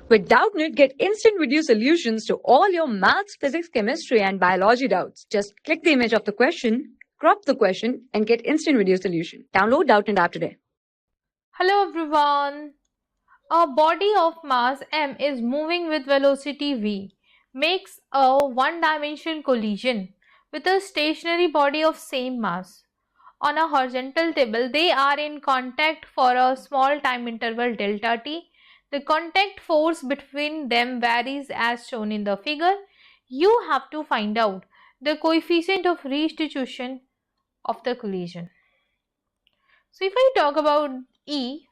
With Doubtnut, get instant video solutions to all your maths, physics, chemistry, and biology doubts. Just click the image of the question, crop the question, and get instant video solution. Download Doubtnut app today. Hello everyone. A body of mass m is moving with velocity v, makes a one-dimensional collision with a stationary body of same mass. On a horizontal table, they are in contact for a small time interval delta t. The contact force between them varies as shown in the figure. You have to find out the coefficient of restitution of the collision. So if I talk about E,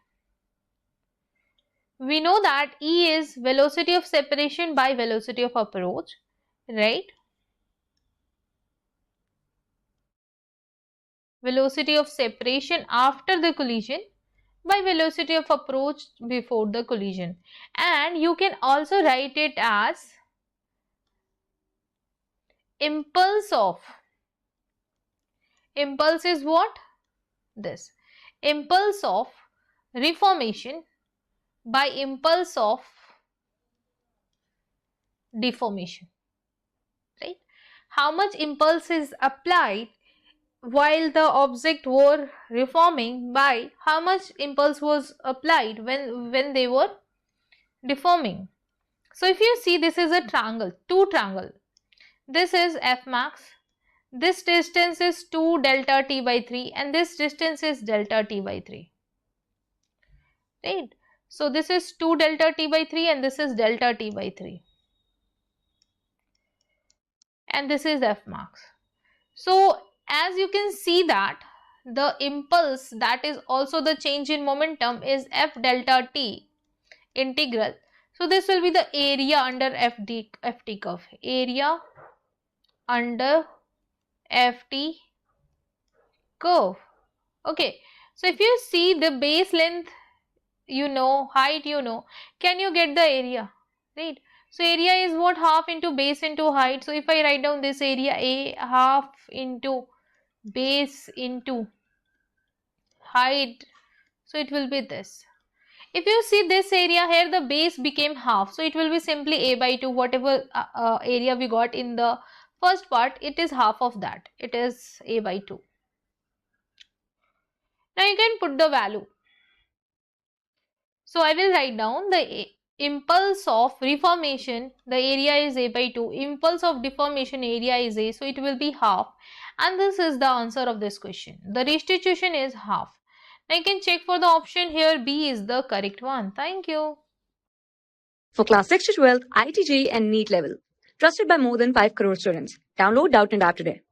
we know that E is velocity of separation by velocity of approach, right? Velocity of separation after the collision by velocity of approach before the collision. And you can also write it as impulse is what? This. Impulse of reformation by impulse of deformation, right? How much impulse is applied while the object were reforming by how much impulse was applied when they were deforming. So if you see, this is a triangle, two triangle. This is F max, this distance is 2 delta t by 3 and this distance is delta t by 3, right? So this is 2 delta t by 3 and this is delta t by 3 and this is F max. So as you can see that the impulse, that is also the change in momentum, is F delta t integral. So this will be the area under FT curve, area under FT curve. Okay, so if you see the base length, you know, height, you know, can you get the area, right? So area is what? Half into base into height. So if I write down this area, A half into base into height, so it will be this. If you see this area here, the base became half, so it will be simply A by 2. Whatever area we got in the first part, it is half of that, it is A by 2. Now you can put the value. So I will write down the impulse of reformation, the area is A by 2, impulse of deformation area is A, so it will be half, and this is the answer of this question. The restitution is half. Now you can check for the option here, B is the correct one. Thank you. For class 6 to 12, IIT JEE and NEET level. Trusted by more than 5 crore students. Download Doubtnut app today.